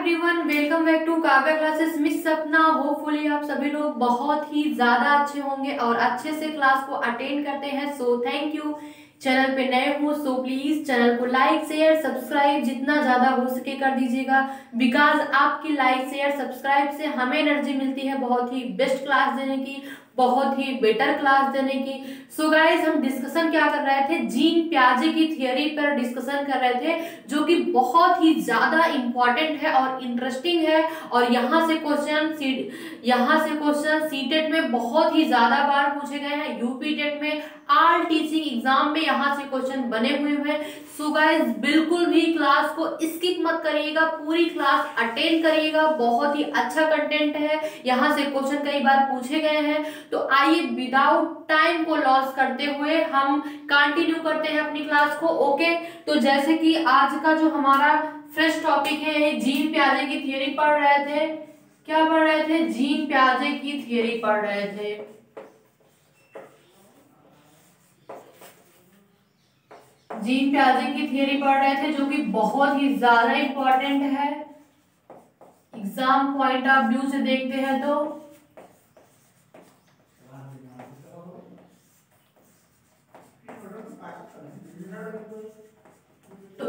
Everyone, welcome back to Kavya classes. Miss Sapna, hopefully आप सभी लोग बहुत ही ज्यादा अच्छे होंगे और अच्छे से क्लास को अटेंड करते हैं। So thank you. चैनल पे नए हो सो प्लीज चैनल को लाइक शेयर सब्सक्राइब जितना ज्यादा हो सके कर दीजिएगा, बिकॉज आपकी लाइक शेयर सब्सक्राइब से हमें एनर्जी मिलती है बहुत ही बेस्ट क्लास देने की, बहुत ही बेटर क्लास देने की। सो गाइज, हम डिस्कशन क्या कर रहे थे, जीन पियाजे की थियरी पर डिस्कशन कर रहे थे, जो कि बहुत ही ज्यादा इंपॉर्टेंट है और इंटरेस्टिंग है। और यहाँ से क्वेश्चन सीटेट में बहुत ही ज्यादा बार पूछे गए हैं, यूपी टेट में, ऑल टीचिंग एग्जाम में यहाँ से क्वेश्चन बने हुए हैं। सो गाइज, बिल्कुल भी क्लास को स्किप मत करिएगा, पूरी क्लास अटेंड करिएगा, बहुत ही अच्छा कंटेंट है, यहाँ से क्वेश्चन कई बार पूछे गए हैं। तो आइए विदाउट टाइम को लॉस करते हुए हम कंटिन्यू करते हैं अपनी क्लास को। ओके, तो जैसे कि आज का जो हमारा फर्स्ट टॉपिक है, जीन पियाजे की थियरी पढ़ रहे थे। क्या पढ़ रहे थे? जीन पियाजे की थियरी पढ़ रहे थे। जीन पियाजे की थियरी पढ़ रहे थे, जो कि बहुत ही ज्यादा इंपॉर्टेंट है। एग्जाम पॉइंट ऑफ व्यू से देखते हैं तो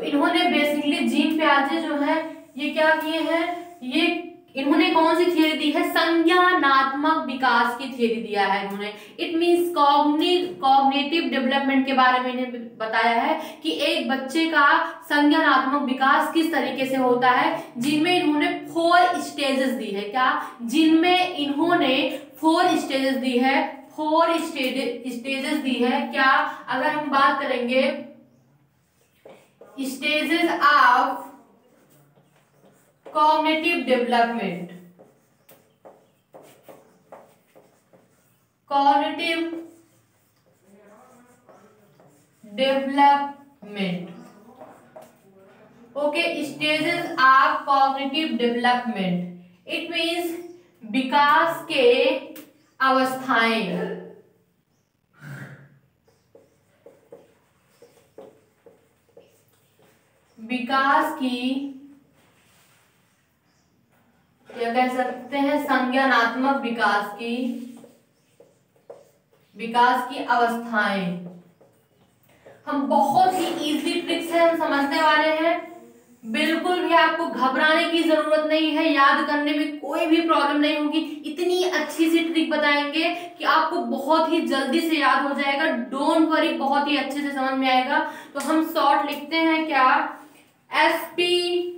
इन्होंने बेसिकली जीन पियाजे जो है ये क्या किए हैं, ये इन्होंने कौन सी थियरी दी है? संज्ञानात्मक विकास की थियरी दिया है इन्होंने। इट मींस कॉग्निटिव डेवलपमेंट के बारे में इन्हें बताया है कि एक बच्चे का संज्ञानात्मक विकास किस तरीके से होता है, जिनमें इन्होंने 4 स्टेजेस दी है। क्या? जिनमें इन्होंने 4 स्टेजेस दी है, 4 स्टेजेस दी है। क्या? अगर हम बात करेंगे stages of cognitive development, cognitive development, okay, stages of cognitive development, it means विकास के अवस्थाएं। विकास की, क्या कह सकते हैं, संज्ञानात्मक विकास की अवस्थाएं। हम बहुत ही इजी ट्रिक से हम समझने वाले हैं, बिल्कुल भी आपको घबराने की जरूरत नहीं है, याद करने में कोई भी प्रॉब्लम नहीं होगी। इतनी अच्छी सी ट्रिक बताएंगे कि आपको बहुत ही जल्दी से याद हो जाएगा। डोंट वरी, बहुत ही अच्छे से समझ में आएगा। तो हम शॉर्ट लिखते हैं क्या? SPCF,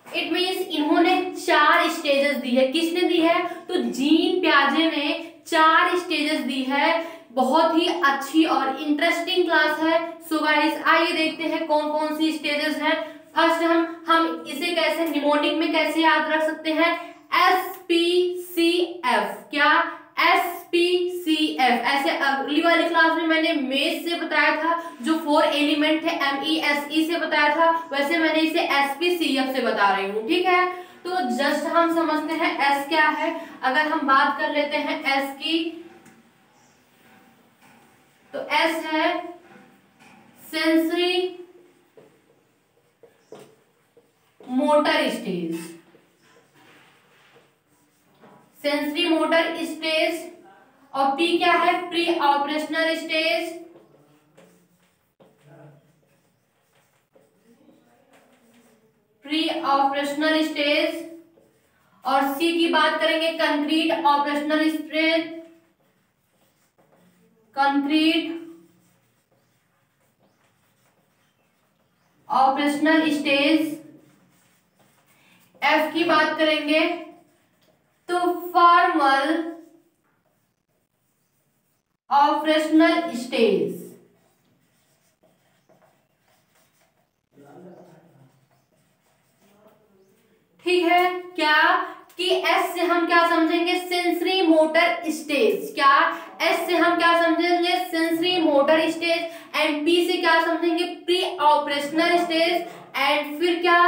इट मींस इन्होंने 4 स्टेजेस दी है। किसने दी है? तो जीन पियाजे ने 4 स्टेजेस दी है। बहुत ही अच्छी और इंटरेस्टिंग क्लास है। सो गाइस, आइए देखते हैं कौन कौन सी स्टेजेस हैं। फर्स्ट हम इसे कैसे निमोनिक में कैसे याद रख सकते हैं? SPCF। क्या? SPCF। ऐसे अगली वाली क्लास में मैंने मेस से बताया था, जो 4 एलिमेंट थे, MESE से बताया था, वैसे मैंने इसे SPCF से बता रही हूँ। ठीक है, तो जस्ट हम समझते हैं S क्या है। अगर हम बात कर लेते हैं S की, तो S है sensory motor stage, sensory motor stage. और P क्या है? Pre operational stage, pre operational stage. और C की बात करेंगे, concrete operational stage, concrete operational stage. F की बात करेंगे तो फॉर्मल ऑपरेशनल स्टेज। ठीक है, क्या कि S से हम क्या समझेंगे? Sensory motor stage. क्या? S से हम क्या समझेंगे? Sensory motor stage. And P से क्या समझेंगे? Pre operational stage. एंड फिर क्या?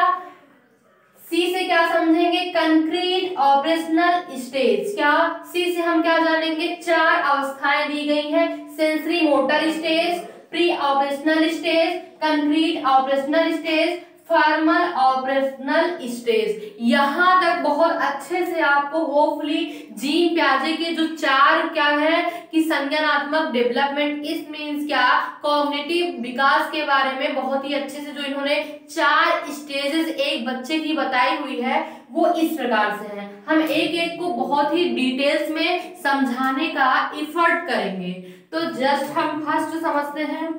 सी से क्या समझेंगे, कंक्रीट ऑपरेशनल स्टेज। क्या सी से हम क्या जानेंगे, 4 अवस्थाएं दी गई हैं, sensory motor stage, pre operational stage, concrete operational stage, formal operational stage. यहां तक बहुत अच्छे से आपको होपफुली जीन प्याजे के जो 4 क्या है कि संज्ञानात्मक डेवलपमेंट, इस मींस क्या कॉग्निटिव विकास के बारे में बहुत ही अच्छे से जो इन्होंने 4 स्टेजेस एक बच्चे की बताई हुई है वो इस प्रकार से है। हम एक एक को बहुत ही डिटेल्स में समझाने का एफर्ट करेंगे। तो जस्ट हम फर्स्ट समझते हैं,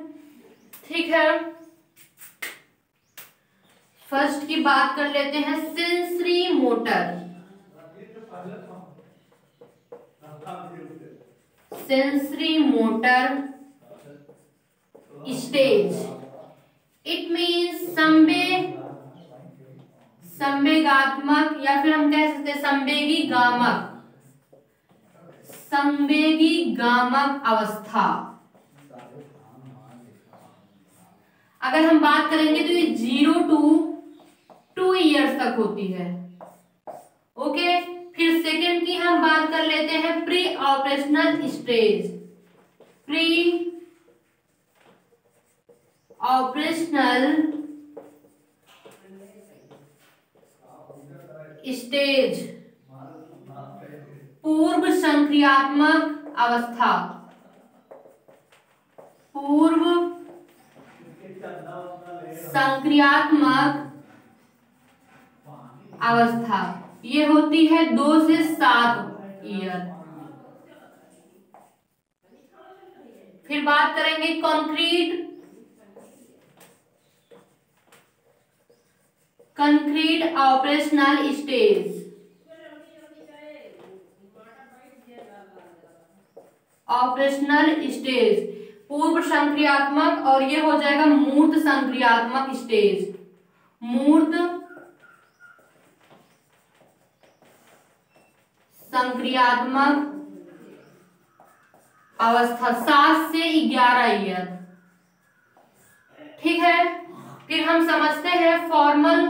ठीक है। फर्स्ट की बात कर लेते हैं, sensory motor. Sensory motor stage, it means संवेगात्मक या फिर हम कह सकते हैं संवेगी गामक अवस्था। अगर हम बात करेंगे तो ये 0 to 2 ईयर्स तक होती है। ओके, फिर सेकंड की हम बात कर लेते हैं, pre operational stage. Pre operational stage, पूर्व संक्रियात्मक अवस्था। पूर्व संक्रियात्मक अवस्था, ये होती है 2 से 7 ईयर। फिर बात करेंगे concrete operational stage. Operational stage पूर्व संक्रियात्मक, और ये हो जाएगा मूर्त संक्रियात्मक स्टेज। मूर्त संक्रियात्मक अवस्था 7 से 11 ईयर, ठीक है। फिर हम समझते हैं फॉर्मल,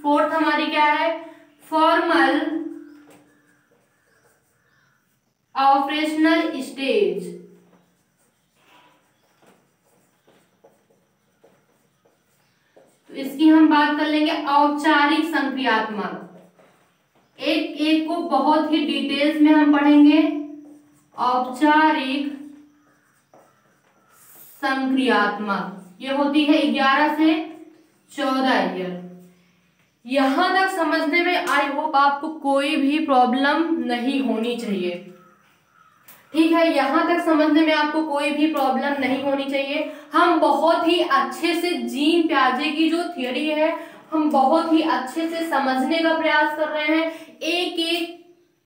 फोर्थ हमारी क्या है, फॉर्मल ऑपरेशनल स्टेज। तो इसकी हम बात कर लेंगे औपचारिक संक्रियात्मक। एक एक को बहुत ही डिटेल्स में हम पढ़ेंगे। औपचारिक संक्रियात्मक ये होती है 11 से 14 ईयर। यहां तक समझने में आई होप आपको कोई भी प्रॉब्लम नहीं होनी चाहिए, ठीक है। यहां तक समझने में आपको कोई भी प्रॉब्लम नहीं होनी चाहिए। हम बहुत ही अच्छे से जीन प्याजे की जो थियरी है हम बहुत ही अच्छे से समझने का प्रयास कर रहे हैं। एक एक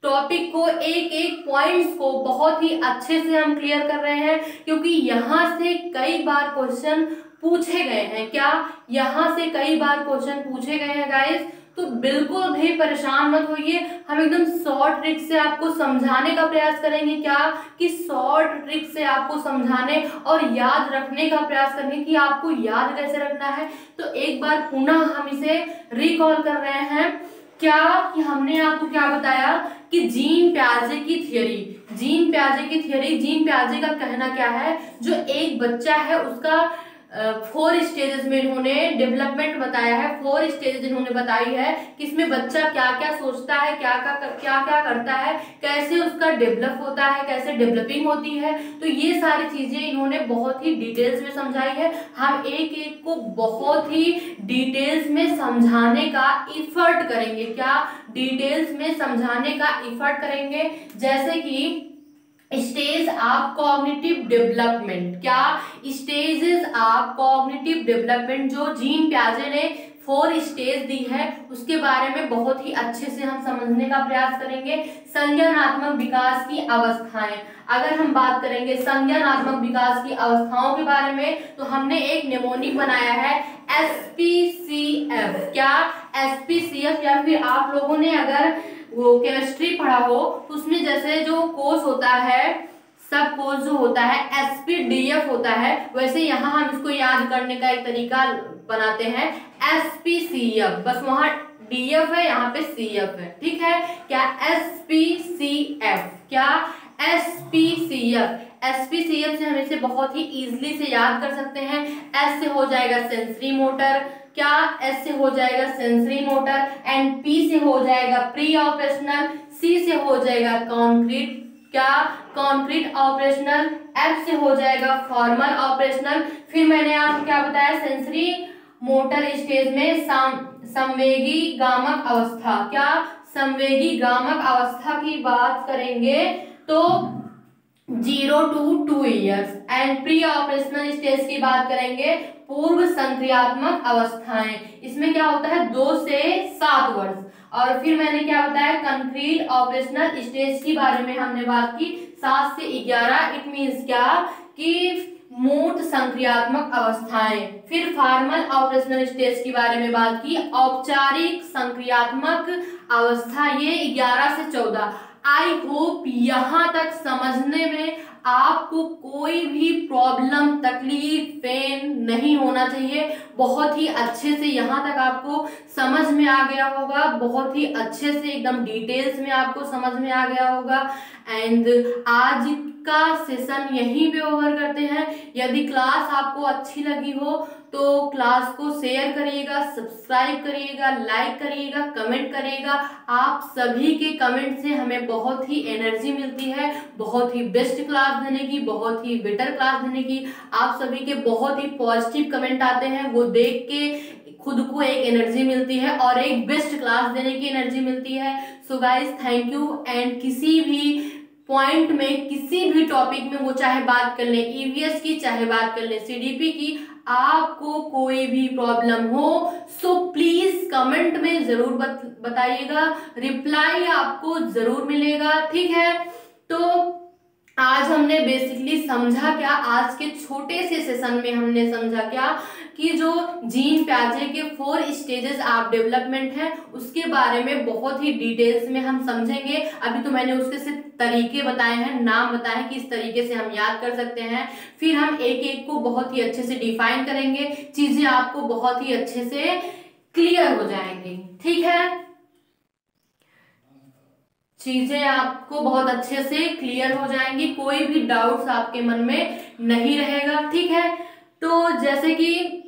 टॉपिक को, एक एक पॉइंट्स को बहुत ही अच्छे से हम क्लियर कर रहे हैं, क्योंकि यहाँ से कई बार क्वेश्चन पूछे गए हैं। क्या यहाँ से कई बार क्वेश्चन पूछे गए हैं गाइस? तो बिल्कुल भी परेशान मत होइए, हम एकदम शॉर्ट ट्रिक से आपको समझाने का प्रयास करेंगे। क्या कि शॉर्ट ट्रिक से आपको समझाने और याद रखने का प्रयास करेंगे कि आपको याद कैसे रखना है। तो एक बार पुनः हम इसे रिकॉल कर रहे हैं। क्या कि हमने आपको क्या बताया कि जीन प्याजे की थियरी, जीन प्याजे का कहना क्या है, जो एक बच्चा है उसका 4 स्टेजेस में इन्होंने डेवलपमेंट बताया है। 4 स्टेजेस इन्होंने बताई है कि इसमें बच्चा क्या क्या सोचता है, क्या क्या करता है, कैसे उसका डेवलप होता है, कैसे डेवलपिंग होती है। तो ये सारी चीजें इन्होंने बहुत ही डिटेल्स में समझाई है। हम एक एक को बहुत ही डिटेल्स में समझाने का एफर्ट करेंगे। क्या डिटेल्स में समझाने का एफर्ट करेंगे। जैसे कि स्टेज ऑफ कॉग्निटिव डेवलपमेंट, क्या स्टेजेस ऑफ कॉग्निटिव डेवलपमेंट जो जीन प्याजे ने 4 स्टेज दी है उसके बारे में बहुत ही अच्छे से हम समझने का प्रयास करेंगे। संज्ञानात्मक विकास की अवस्थाएं, अगर हम बात करेंगे संज्ञानात्मक विकास की अवस्थाओं के बारे में, तो हमने एक निमोनिक बनाया है SPCF। क्या SPCF, या फिर आप लोगों ने अगर वो केमिस्ट्री पढ़ा हो तो उसमें जैसे जो कोष होता है, सब कोष जो होता है SPDF होता है, वैसे यहाँ हम इसको याद करने का एक तरीका बनाते हैं SPCF। बस वहां डीएफ है, यहाँ पे सीएफ है, ठीक है। क्या एसपीसीएफ, क्या एसपीसीएफ, एसपीसीएफ से हम इसे बहुत ही इजीली से याद कर सकते हैं। एस से हो जाएगा सेंसरी मोटर, क्या एस से हो जाएगा सेंसरी मोटर, एंड पी से हो जाएगा प्री ऑपरेशनल, सी से हो जाएगा कॉन्क्रीट, क्या कॉन्क्रीट ऑपरेशनल, एफ से हो जाएगा फॉर्मल ऑपरेशनल। फिर मैंने आपको क्या बताया, सेंसरी मोटर स्टेज में संवेगी गामक अवस्था, क्या संवेगी गामक अवस्था की बात करेंगे तो 0 to 2 years, and pre operational stage की बात करेंगे पूर्व संक्रियात्मक अवस्थाएं, इसमें क्या होता है 2 से 7 वर्ष। और फिर मैंने क्या बताया, कंक्रीट ऑपरेशनल स्टेज के बारे में हमने बात की 7 से 11, इट मींस क्या कि मूर्त संक्रियात्मक अवस्थाएं। फिर फार्मल ऑपरेशनल स्टेज के बारे में बात की, औपचारिक संक्रियात्मक अवस्था, ये 11 से 14। आई होप यहाँ तक समझने में आपको कोई भी प्रॉब्लम, तकलीफ, पेन नहीं होना चाहिए। बहुत ही अच्छे से यहाँ तक आपको समझ में आ गया होगा, बहुत ही अच्छे से एकदम डिटेल्स में आपको समझ में आ गया होगा। एंड आज का सेशन यहीं पे ओवर करते हैं। यदि क्लास आपको अच्छी लगी हो तो क्लास को शेयर करिएगा, सब्सक्राइब करिएगा, लाइक करिएगा, कमेंट करिएगा। आप सभी के कमेंट से हमें बहुत ही एनर्जी मिलती है, बहुत ही बेस्ट क्लास देने की, बहुत ही बेटर क्लास देने की। आप सभी के बहुत ही पॉजिटिव कमेंट आते हैं, वो देख के खुद को एक एनर्जी मिलती है और एक बेस्ट क्लास देने की एनर्जी मिलती है। So guys thank you. And किसी भी पॉइंट में, किसी भी टॉपिक में, वो चाहे बात कर ले ईवीएस की, चाहे बात कर ले सीडीपी की, आपको कोई भी प्रॉब्लम हो सो प्लीज कमेंट में जरूर बताइएगा, रिप्लाई आपको जरूर मिलेगा, ठीक है। तो आज हमने बेसिकली समझा क्या, आज के छोटे से सेशन में हमने समझा क्या कि जो जीन प्याजे के 4 स्टेजेस ऑफ डेवलपमेंट है उसके बारे में बहुत ही डिटेल्स में हम समझेंगे। अभी तो मैंने उसके सिर्फ तरीके बताए हैं, नाम बताए हैं कि इस तरीके से हम याद कर सकते हैं। फिर हम एक एक को बहुत ही अच्छे से डिफाइन करेंगे, चीजें आपको बहुत ही अच्छे से क्लियर हो जाएंगी, ठीक है। चीजें आपको बहुत अच्छे से क्लियर हो जाएंगी, कोई भी डाउट्स आपके मन में नहीं रहेगा, ठीक है। तो जैसे कि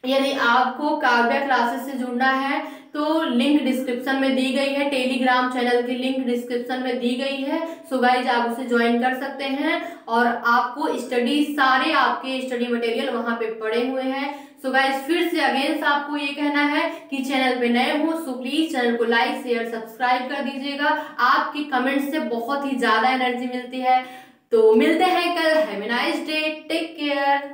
यदि आपको काव्या क्लासेस से जुड़ना है तो लिंक डिस्क्रिप्शन में दी गई है, टेलीग्राम चैनल की लिंक डिस्क्रिप्शन में दी गई है। सो गाइज आप उसे ज्वाइन कर सकते हैं और आपको स्टडी, सारे आपके स्टडी मटेरियल वहां पे पड़े हुए हैं। सो गाइज फिर से अगेंस्ट आपको ये कहना है कि चैनल पे नए हो सो प्लीज चैनल को लाइक, शेयर, सब्सक्राइब कर दीजिएगा। आपके कमेंट से बहुत ही ज्यादा एनर्जी मिलती है। तो मिलते हैं कल। Have a nice day, take care.